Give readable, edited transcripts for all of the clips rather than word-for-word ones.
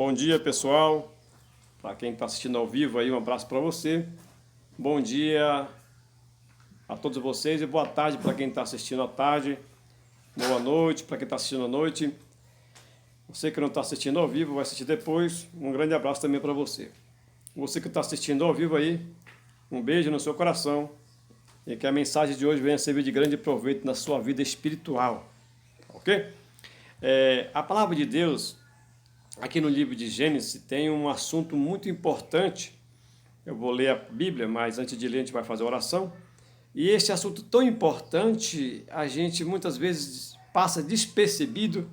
Bom dia, pessoal. Para quem está assistindo ao vivo aí, um abraço para você. Bom dia a todos vocês e boa tarde para quem está assistindo à tarde. Boa noite para quem está assistindo à noite. Você que não está assistindo ao vivo, vai assistir depois. Um grande abraço também para você. Você que está assistindo ao vivo aí, um beijo no seu coração e que a mensagem de hoje venha servir de grande proveito na sua vida espiritual. Ok? A palavra de Deus, aqui no livro de Gênesis, tem um assunto muito importante. Eu vou ler a Bíblia, mas antes de ler a gente vai fazer a oração. E este assunto tão importante, a gente muitas vezes passa despercebido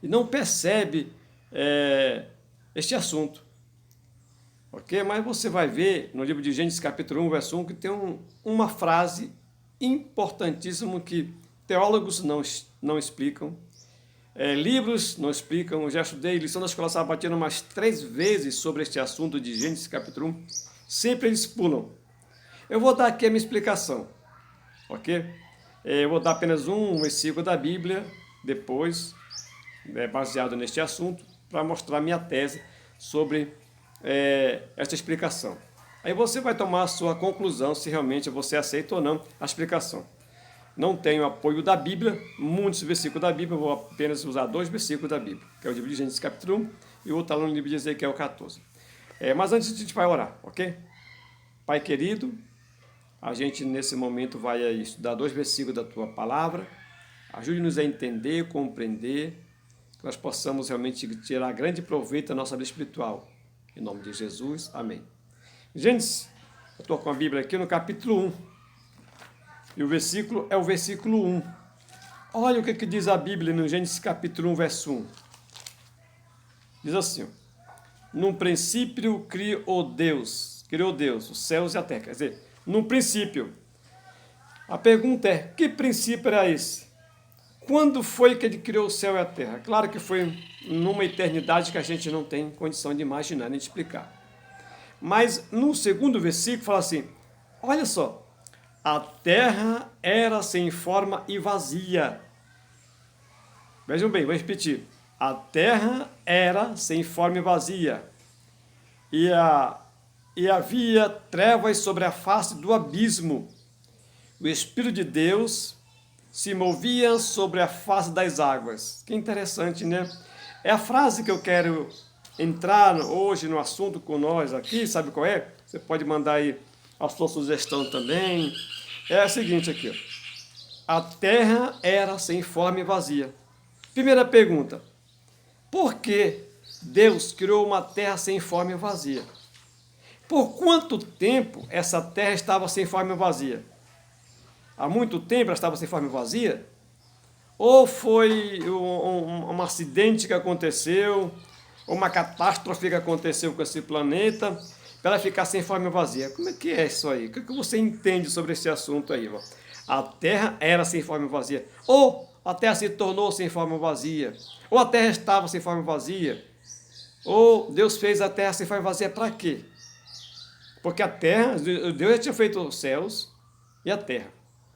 e não percebe este assunto. Ok? Mas você vai ver no livro de Gênesis capítulo 1, verso 1, que tem uma frase importantíssima que teólogos não explicam. Livros não explicam. Eu já estudei lição da escola sabatina umas 3 vezes sobre este assunto de Gênesis capítulo 1. Sempre eles pulam. Eu vou dar aqui a minha explicação, ok? Eu vou dar apenas um versículo da Bíblia, depois, baseado neste assunto, para mostrar minha tese sobre esta explicação. Aí você vai tomar a sua conclusão se realmente você aceita ou não a explicação. Não tenho apoio da Bíblia, muitos versículos da Bíblia, eu vou apenas usar 2 versículos da Bíblia, que é o livro de Gênesis capítulo 1 e o outro está no livro de Ezequiel 14. Mas antes a gente vai orar, ok? Pai querido, a gente nesse momento vai estudar 2 versículos da Tua Palavra, ajude-nos a entender, compreender, que nós possamos realmente tirar grande proveito da nossa vida espiritual. Em nome de Jesus, amém. Gênesis, eu estou com a Bíblia aqui no capítulo 1. E o versículo é o versículo 1. Olha o que diz a Bíblia no Gênesis capítulo 1, verso 1. Diz assim: num princípio criou Deus os céus e a terra. Quer dizer, num princípio. A pergunta é, que princípio era esse? Quando foi que ele criou o céu e a terra? Claro que foi numa eternidade que a gente não tem condição de imaginar nem de explicar. Mas no segundo versículo fala assim, olha só, a terra era sem forma e vazia. Vejam bem, vou repetir. A terra era sem forma e vazia. E havia trevas sobre a face do abismo. O Espírito de Deus se movia sobre a face das águas. Que interessante, né? É a frase que eu quero entrar hoje no assunto com nós aqui, sabe qual é? Você pode mandar aí a sua sugestão também. É a seguinte aqui, ó. A terra era sem forma e vazia. Primeira pergunta, por que Deus criou uma terra sem forma e vazia? Por quanto tempo essa terra estava sem forma e vazia? Há muito tempo ela estava sem forma e vazia? Ou foi um acidente que aconteceu, uma catástrofe que aconteceu com esse planeta, para ela ficar sem forma e vazia? Como é que é isso aí? O que você entende sobre esse assunto aí? Ó? A terra era sem forma e vazia. Ou a terra se tornou sem forma e vazia. Ou a terra estava sem forma e vazia. Ou Deus fez a terra sem forma e vazia para quê? Porque a terra, Deus já tinha feito os céus e a terra.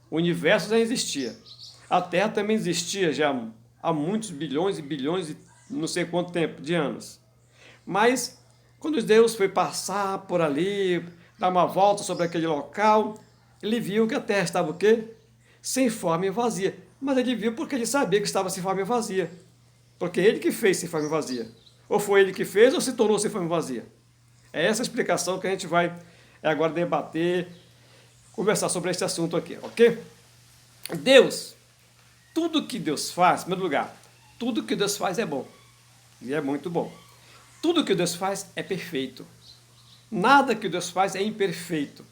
O universo já existia. A terra também existia já há muitos bilhões e bilhões e não sei quanto tempo de anos. Mas quando Deus foi passar por ali, dar uma volta sobre aquele local, ele viu que a terra estava o quê? Sem forma e vazia. Mas ele viu porque ele sabia que estava sem forma e vazia. Porque ele que fez sem forma e vazia. Ou foi ele que fez ou se tornou sem forma e vazia. É essa a explicação que a gente vai agora debater, conversar sobre esse assunto aqui, ok? Deus, tudo que Deus faz, em primeiro lugar, tudo que Deus faz é bom. E é muito bom. Tudo que Deus faz é perfeito. Nada que Deus faz é imperfeito.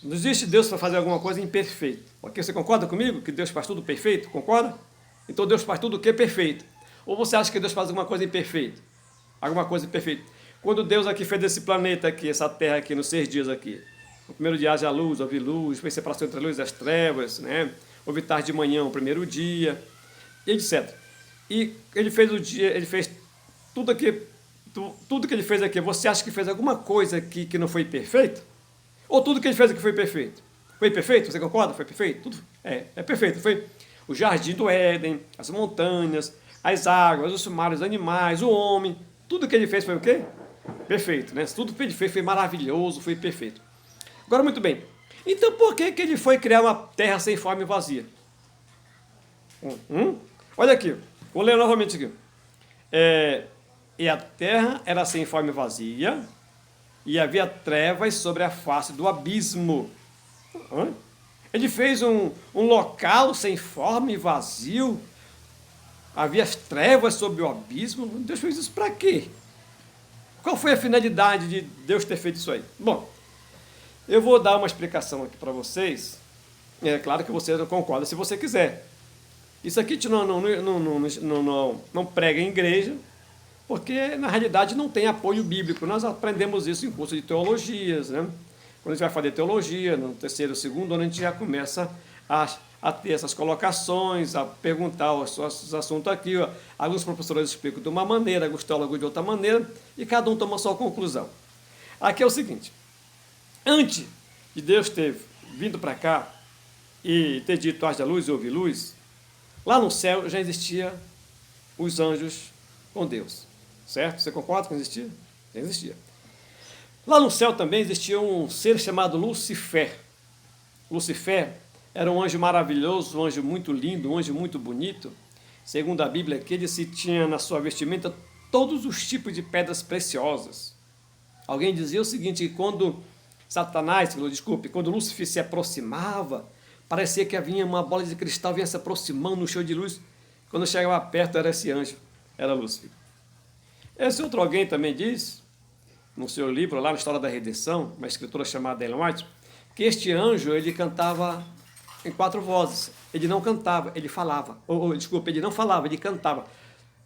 Não existe Deus para fazer alguma coisa imperfeita. Ok? Você concorda comigo que Deus faz tudo perfeito? Concorda? Então Deus faz tudo o que é perfeito. Ou você acha que Deus faz alguma coisa imperfeita? Alguma coisa imperfeita. Quando Deus aqui fez esse planeta aqui, essa terra aqui, nos 6 dias aqui. No primeiro dia haja luz, houve luz, foi separação entre a luz e as trevas, né? Houve tarde de manhã, o primeiro dia, etc. E ele fez o dia, ele fez tudo aqui. Tudo que ele fez aqui, você acha que fez alguma coisa aqui que não foi perfeito? Ou tudo que ele fez aqui foi perfeito? Foi perfeito? Você concorda? Foi perfeito? Tudo é perfeito. Foi o jardim do Éden, as montanhas, as águas, os mares, os animais, o homem. Tudo que ele fez foi o quê? Perfeito, né? Tudo que ele fez foi maravilhoso, foi perfeito. Agora, muito bem. Então, por que ele foi criar uma terra sem forma e vazia? Olha aqui, vou ler novamente aqui. E a terra era sem forma e vazia, e havia trevas sobre a face do abismo. Ele fez um local sem forma e vazio. Havia as trevas sobre o abismo. Deus fez isso para quê? Qual foi a finalidade de Deus ter feito isso aí? Bom, eu vou dar uma explicação aqui para vocês. É claro que você não concorda se você quiser. Isso aqui não prega em igreja, porque na realidade não tem apoio bíblico. Nós aprendemos isso em curso de teologias, né? Quando a gente vai fazer teologia, no terceiro, segundo ano, a gente já começa a ter essas colocações, a perguntar os assuntos aqui. Ó. Alguns professores explicam de uma maneira, alguns teólogos de outra maneira, e cada um toma a sua conclusão. Aqui é o seguinte, antes de Deus ter vindo para cá e ter dito haja luz e houve luz, lá no céu já existia os anjos com Deus, certo? Você concorda que existia? Já existia. Lá no céu também existia um ser chamado Lucifer. Lucifer era um anjo maravilhoso, um anjo muito lindo, um anjo muito bonito. Segundo a Bíblia, que ele se tinha na sua vestimenta todos os tipos de pedras preciosas. Alguém dizia o seguinte, que quando quando Lúcifer se aproximava, parecia que havia uma bola de cristal vinha se aproximando, cheio de luz. Quando chegava perto era esse anjo, era Lúcifer. Esse outro alguém também diz, no seu livro, lá na História da Redenção, uma escritora chamada Ellen White, que este anjo, ele cantava em 4 vozes. Ele não cantava, ele falava. Ele não falava, ele cantava.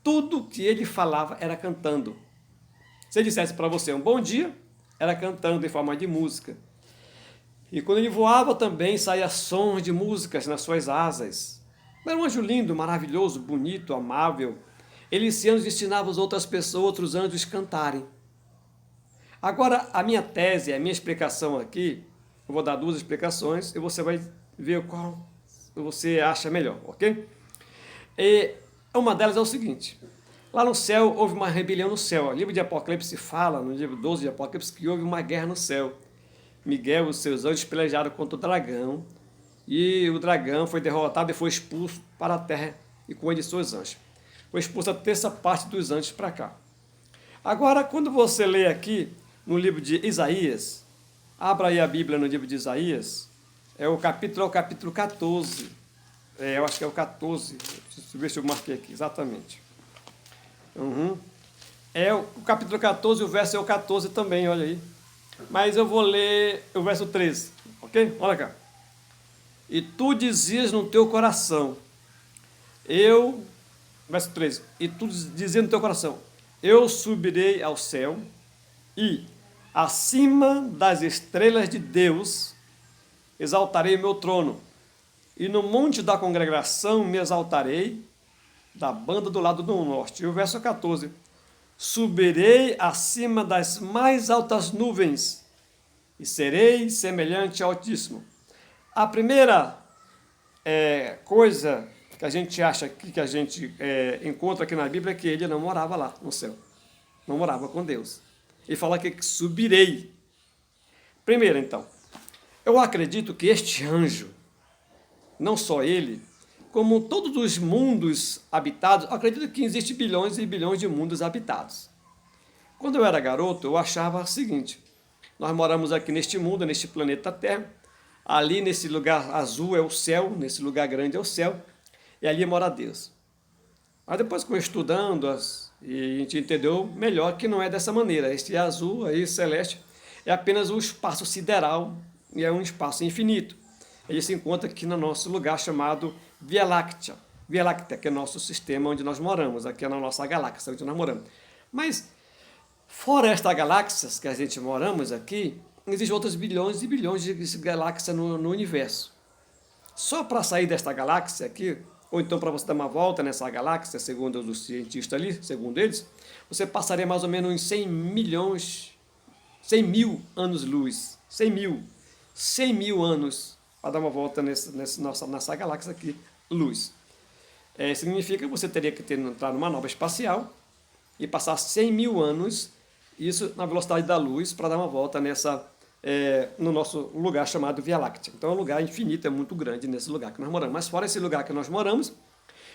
Tudo que ele falava era cantando. Se ele dissesse para você um bom dia, era cantando em forma de música. E quando ele voava também, saía sons de músicas nas suas asas. Era um anjo lindo, maravilhoso, bonito, amável. Esse anjo ensinava as outras pessoas, outros anjos cantarem. Agora, a minha tese, a minha explicação aqui, eu vou dar 2 explicações e você vai ver qual você acha melhor, ok? E uma delas é o seguinte, lá no céu houve uma rebelião no céu. O livro de Apocalipse fala, no livro 12 de Apocalipse, que houve uma guerra no céu. Miguel e os seus anjos pelejaram contra o dragão e o dragão foi derrotado e foi expulso para a terra e com ele seus anjos. Foi expulso a terça parte dos anjos para cá. Agora, quando você lê aqui no livro de Isaías, abra aí a Bíblia no livro de Isaías, o capítulo 14. Eu acho que é o 14. Deixa eu ver se eu marquei aqui, exatamente. É o capítulo 14, o verso é o 14 também, olha aí. Mas eu vou ler o verso 13, ok? Olha cá. E tu dizias no teu coração, verso 13, e tu dizias no teu coração, eu subirei ao céu e, acima das estrelas de Deus, exaltarei meu trono. E no monte da congregação me exaltarei, da banda do lado do norte. E o verso 14. Subirei acima das mais altas nuvens e serei semelhante ao Altíssimo. A primeira coisa que a gente acha aqui, que a gente encontra aqui na Bíblia, é que ele não morava lá no céu. Não morava com Deus. Ele fala que subirei. Primeiro, então, eu acredito que este anjo, não só ele, como todos os mundos habitados, eu acredito que existem bilhões e bilhões de mundos habitados. Quando eu era garoto, eu achava o seguinte, nós moramos aqui neste mundo, neste planeta Terra, ali nesse lugar azul é o céu, nesse lugar grande é o céu, e ali mora Deus. Mas depois que eu estudando, e a gente entendeu melhor que não é dessa maneira. Este azul aí, celeste, é apenas um espaço sideral e é um espaço infinito. Ele se encontra aqui no nosso lugar chamado Via Láctea. Via Láctea, que é o nosso sistema onde nós moramos, aqui é na nossa galáxia onde nós moramos. Mas, fora esta galáxia que a gente moramos aqui, existem outros bilhões e bilhões de galáxias no universo. Só para sair desta galáxia aqui, ou então para você dar uma volta nessa galáxia, segundo os cientistas ali, segundo eles, você passaria mais ou menos uns 100 mil anos-luz. 100 mil anos para dar uma volta nessa galáxia aqui, luz. Significa que você teria que entrar numa nova espacial, e passar 100 mil anos, isso na velocidade da luz, para dar uma volta no nosso lugar chamado Via Láctea. Então é um lugar infinito, é muito grande nesse lugar que nós moramos. Mas fora esse lugar que nós moramos,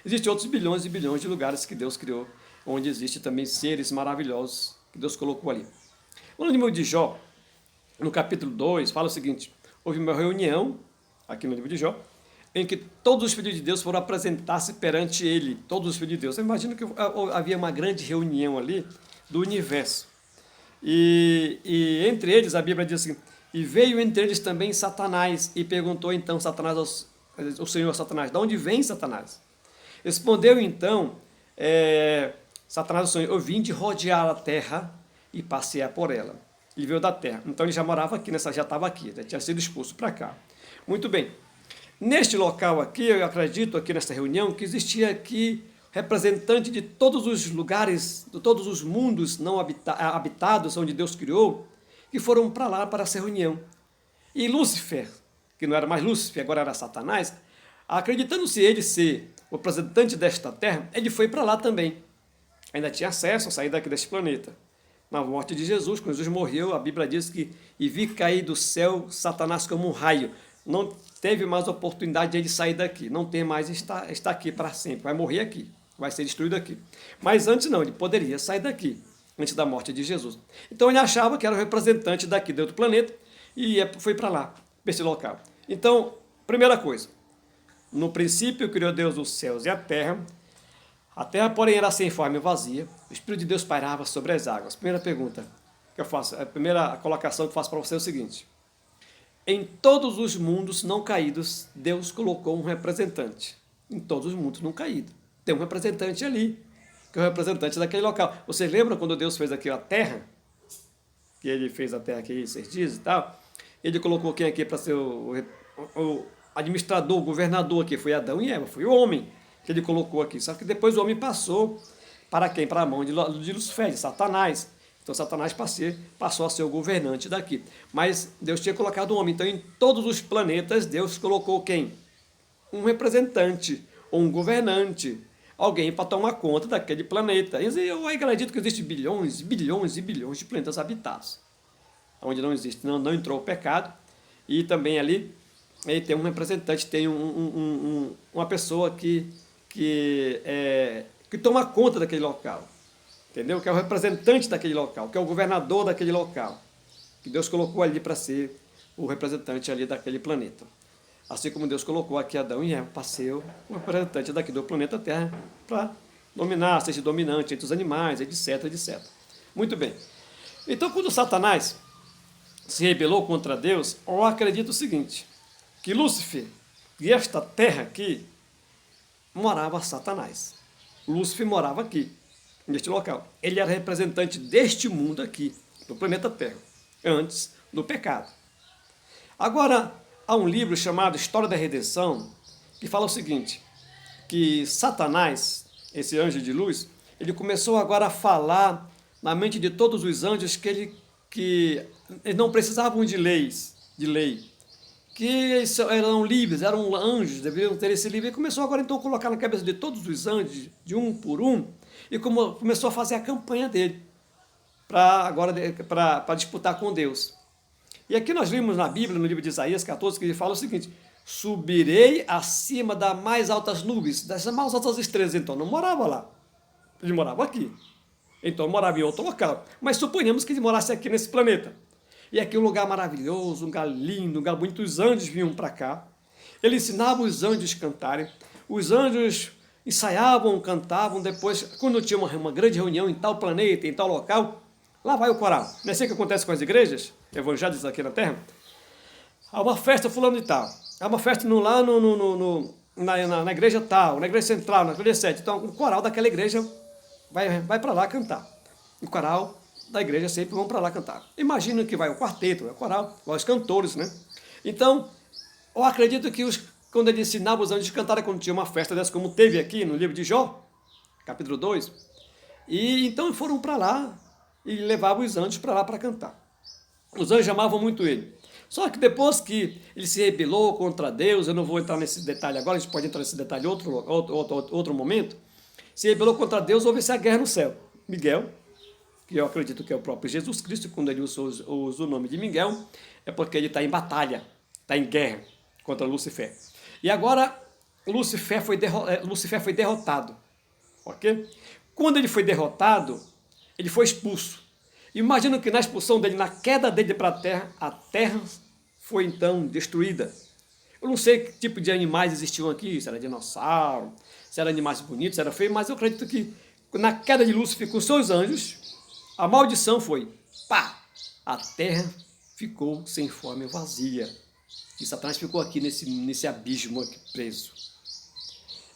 existem outros bilhões e bilhões de lugares que Deus criou, onde existem também seres maravilhosos que Deus colocou ali. No livro de Jó, no capítulo 2, fala o seguinte: houve uma reunião, aqui no livro de Jó, em que todos os filhos de Deus foram apresentar-se perante ele, todos os filhos de Deus. Eu imagino que havia uma grande reunião ali do universo. E entre eles, a Bíblia diz assim: e veio entre eles também Satanás, e perguntou então Satanás ao Senhor Satanás: de onde vem Satanás? Respondeu então Satanás ao Senhor: eu vim de rodear a terra e passear por ela. Ele veio da terra. Então ele já morava aqui, já estava aqui, já tinha sido expulso para cá. Muito bem. Neste local aqui, eu acredito aqui nesta reunião, que existia aqui representante de todos os lugares, de todos os mundos não habitados, onde Deus criou, que foram para lá para essa reunião. E Lúcifer, que não era mais Lúcifer, agora era Satanás, acreditando-se ele ser o representante desta terra, ele foi para lá também. Ainda tinha acesso a sair daqui deste planeta. Na morte de Jesus, quando Jesus morreu, a Bíblia diz que e vi cair do céu Satanás como um raio. Não teve mais oportunidade de ele sair daqui, não tem mais, está aqui para sempre, vai morrer aqui, vai ser destruído aqui. Mas antes não, ele poderia sair daqui, antes da morte de Jesus. Então ele achava que era o representante daqui de outro planeta e foi para lá, para esse local. Então, primeira coisa, no princípio criou Deus os céus e a terra, porém, era sem forma e vazia, o Espírito de Deus pairava sobre as águas. Primeira pergunta que eu faço, a primeira colocação que eu faço para você é o seguinte: em todos os mundos não caídos, Deus colocou um representante. Em todos os mundos não caídos. Tem um representante ali, que é o representante daquele local. Você lembra quando Deus fez aqui a terra? Que ele fez a terra aqui 6 dias e tal? Ele colocou quem aqui para ser o administrador, o governador aqui? Foi Adão e Eva, foi o homem que ele colocou aqui. Só que depois o homem passou para quem? Para a mão de Lúcifer, de Satanás. Então Satanás passou a ser o governante daqui. Mas Deus tinha colocado um homem. Então em todos os planetas Deus colocou quem? Um representante, ou um governante. Alguém para tomar conta daquele planeta. Eu acredito que existem bilhões, bilhões e bilhões de planetas habitados. Onde não existe, não entrou o pecado. E também ali tem um representante, tem uma pessoa que toma conta daquele local. Entendeu? Que é o representante daquele local, que é o governador daquele local, que Deus colocou ali para ser o representante ali daquele planeta. Assim como Deus colocou aqui Adão e Eva para ser o representante daqui do planeta Terra, para dominar, ser dominante entre os animais, etc, etc. Muito bem. Então, quando Satanás se rebelou contra Deus, eu acredito o seguinte, que Lúcifer, e esta terra aqui, morava Satanás. Lúcifer morava aqui, neste local. Ele era representante deste mundo aqui, do planeta Terra, antes do pecado. Agora, há um livro chamado História da Redenção, que fala o seguinte, que Satanás, esse anjo de luz, ele começou agora a falar na mente de todos os anjos que eles não precisavam de lei, que eles eram livres, eram anjos, deveriam ter esse livro. E começou agora então a colocar na cabeça de todos os anjos, de um por um, e começou a fazer a campanha dele, para disputar com Deus. E aqui nós vimos na Bíblia, no livro de Isaías 14, que ele fala o seguinte, subirei acima das mais altas nuvens, das mais altas estrelas. Então não morava lá, ele morava aqui. Então morava em outro local. Mas suponhamos que ele morasse aqui nesse planeta. E aqui um lugar maravilhoso, um lugar lindo, um lugar bonito. Os anjos vinham para cá. Ele ensinava os anjos a cantarem. Os anjos ensaiavam, cantavam. Depois, quando tinha uma grande reunião em tal planeta, em tal local, lá vai o coral. Não é assim que acontece com as igrejas evangélicas aqui na Terra? Há uma festa fulano de tal. Há uma festa lá na igreja tal, na igreja central, na igreja 7. Então, o coral daquela igreja vai para lá cantar. O coral da igreja sempre vão para lá cantar. Imagina que vai o quarteto, o coral, os cantores, né? Então, eu acredito que quando ele ensinava os anjos a cantar, quando tinha uma festa dessa, como teve aqui no livro de Jó, capítulo 2, e então foram para lá e levavam os anjos para lá para cantar. Os anjos amavam muito ele. Só que depois que ele se rebelou contra Deus, eu não vou entrar nesse detalhe agora, a gente pode entrar nesse detalhe em outro momento, se rebelou contra Deus, houve essa guerra no céu. Miguel, que eu acredito que é o próprio Jesus Cristo. Quando ele usa o nome de Miguel, é porque ele está em batalha, está em guerra contra Lúcifer. E agora, Lúcifer foi derrotado, ok? Quando ele foi derrotado, ele foi expulso. Imagino que na expulsão dele, na queda dele para a terra foi então destruída. Eu não sei que tipo de animais existiam aqui, se era dinossauro, se eram animais bonitos, se era feio, mas eu acredito que na queda de Lúcifer com seus anjos, a maldição foi, pá, a terra ficou sem forma e vazia. E Satanás ficou aqui nesse abismo aqui preso.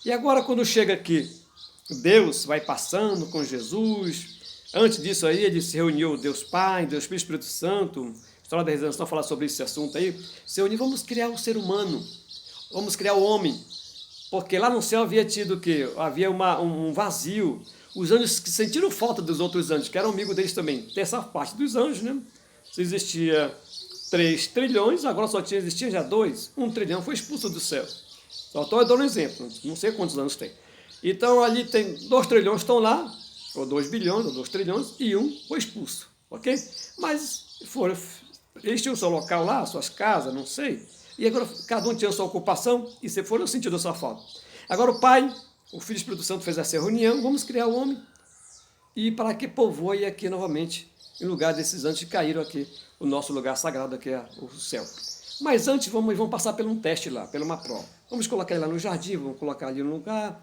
E agora quando chega aqui, Deus vai passando com Jesus. Antes disso aí, ele se reuniu, Deus Pai, Deus Filho, Espírito Santo. A história da redenção fala sobre esse assunto aí. Se reuniu, vamos criar o ser humano. Vamos criar o homem. Porque lá no céu havia tido o quê? Havia um vazio. Os anjos que sentiram falta dos outros anjos, que eram amigos deles também. Tem essa parte dos anjos, né? Se existia 3 trilhões, agora só existia já 2. 1 trilhão foi expulso do céu. Só estou dando um exemplo, não sei quantos anos tem. Então ali tem 2 trilhões estão lá, ou 2 bilhões, ou 2 trilhões, e 1 foi expulso, ok? Mas eles tinham o seu local lá, suas casas, não sei, e agora cada um tinha a sua ocupação, e se foram sentindo a sua falta. Agora o Pai, o Filho e o Espírito Santo fez essa reunião, vamos criar o homem, e para que povoe aqui novamente, em lugar desses anjos que caíram aqui, o nosso lugar sagrado aqui é o céu. Mas antes vamos passar por um teste lá, por uma prova. Vamos colocar ele lá no jardim, vamos colocar ali no lugar,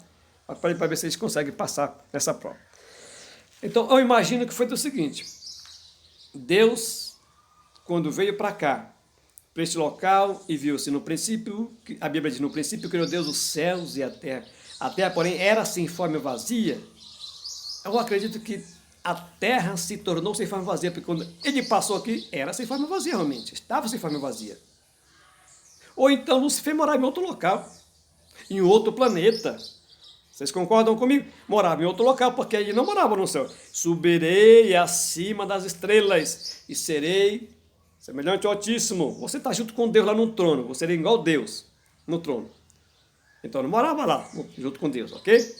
para ver se eles conseguem passar nessa prova. Então, eu imagino que foi do seguinte, Deus, quando veio para cá, para este local, e viu-se no princípio, a Bíblia diz, no princípio criou Deus os céus e a terra, porém, era sem forma e vazia. Eu acredito que a terra se tornou sem forma e vazia, porque quando ele passou aqui, era sem forma e vazia realmente, estava sem forma e vazia. Ou então Lúcifer morava em outro local, em outro planeta. Vocês concordam comigo? Morava em outro local, porque ele não morava no céu. Subirei acima das estrelas e serei semelhante ao Altíssimo. Você está junto com Deus lá no trono, você seria igual Deus no trono. Então não morava lá, junto com Deus, ok?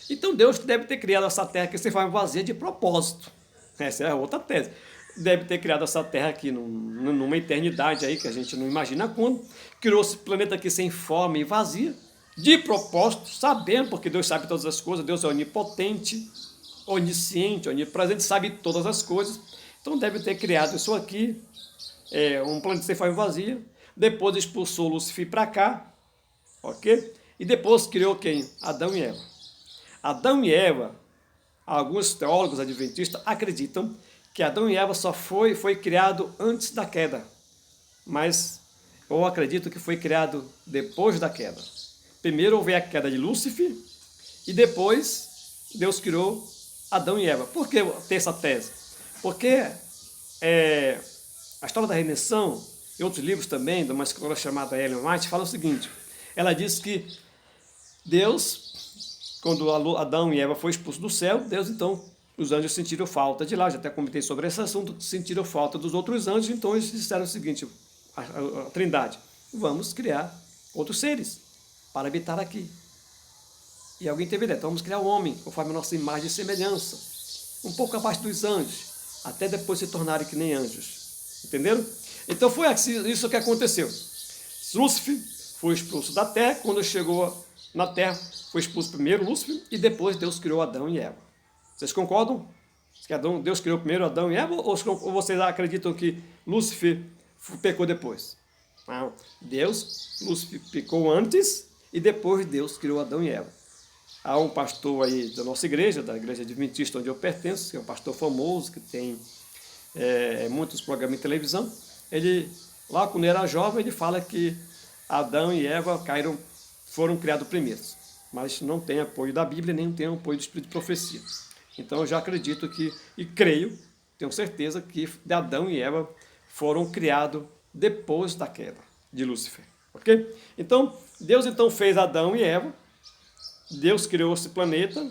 Então Deus deve ter criado essa terra que se faz vazia de propósito. Essa é a outra tese. Deve ter criado essa terra aqui numa eternidade aí, que a gente não imagina quando. Criou esse planeta aqui sem forma e vazia, de propósito, sabendo, porque Deus sabe todas as coisas, Deus é onipotente, onisciente, onipresente, sabe todas as coisas. Então deve ter criado isso aqui, um planeta sem forma e vazia. Depois expulsou Lúcifer para cá, ok? E depois criou quem? Adão e Eva. Adão e Eva, alguns teólogos adventistas acreditam que Adão e Eva só foi criado antes da queda, mas eu acredito que foi criado depois da queda. Primeiro houve a queda de Lúcifer e depois Deus criou Adão e Eva. Por que ter essa tese? Porque a história da redenção e outros livros também, de uma escola chamada Ellen White, fala o seguinte, ela diz que Deus, quando Adão e Eva foram expulsos do céu, Deus então, os anjos sentiram falta de lá, já até comentei sobre esse assunto, sentiram falta dos outros anjos, então eles disseram o seguinte, a Trindade, vamos criar outros seres para habitar aqui. E alguém teve ideia, então vamos criar o homem, conforme a nossa imagem e semelhança, um pouco abaixo dos anjos, até depois se tornarem que nem anjos. Entenderam? Então foi isso que aconteceu. Lúcifer foi expulso da terra, quando chegou na terra, foi expulso primeiro Lúcifer e depois Deus criou Adão e Eva. Vocês concordam? Que Deus criou primeiro Adão e Eva ou vocês acreditam que Lúcifer pecou depois? Não. Lúcifer pecou antes e depois Deus criou Adão e Eva. Há um pastor aí da nossa igreja, da igreja adventista onde eu pertenço, que é um pastor famoso, que tem muitos programas de televisão. Ele, lá quando era jovem, ele fala que Adão e Eva foram criados primeiros, mas não tem apoio da Bíblia, nem tem apoio do Espírito de Profecia. Então eu já acredito e creio, tenho certeza que Adão e Eva foram criados depois da queda de Lúcifer, ok? Então, Deus fez Adão e Eva, Deus criou esse planeta,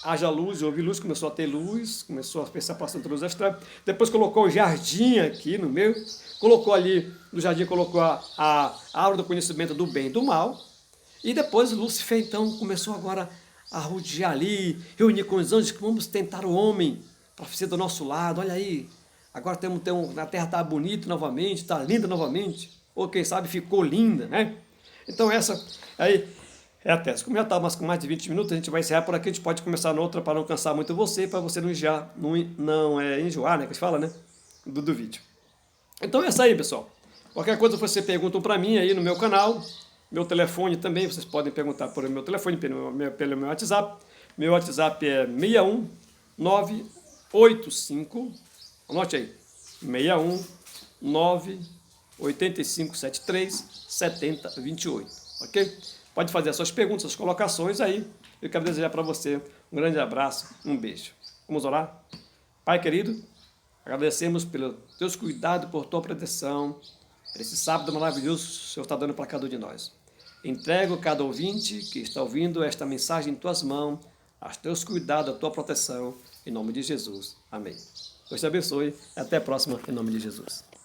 haja luz, houve luz, começou a ter luz, começou a pensar passando pelos astrais, depois colocou o jardim aqui no meio, colocou ali, no jardim colocou a árvore do conhecimento do bem e do mal, e depois Lúcifer então começou agora a rodear ali, reunir com os anjos, que vamos tentar o homem para ser do nosso lado. Olha aí, agora a terra está bonita novamente, está linda novamente, ou quem sabe ficou linda, né? Então essa aí é a tese. Como já está com mais de 20 minutos, a gente vai encerrar por aqui, a gente pode começar noutra para não cansar muito você, para você não enjoar, enjoar, né, que a gente fala, né, do vídeo. Então é isso aí, pessoal. Qualquer coisa você pergunta para mim aí no meu canal, meu telefone também, vocês podem perguntar por meu telefone, pelo meu WhatsApp. Meu WhatsApp é 61985, anote aí, 61985737028, ok? Pode fazer as suas perguntas, suas colocações aí. Eu quero desejar para você um grande abraço, um beijo. Vamos orar? Pai querido, agradecemos pelos teus cuidados, por tua proteção, por esse sábado maravilhoso que o Senhor está dando para cada um de nós. Entrego cada ouvinte que está ouvindo esta mensagem em tuas mãos, aos teus cuidados, a tua proteção, em nome de Jesus. Amém. Deus te abençoe e até a próxima, em nome de Jesus.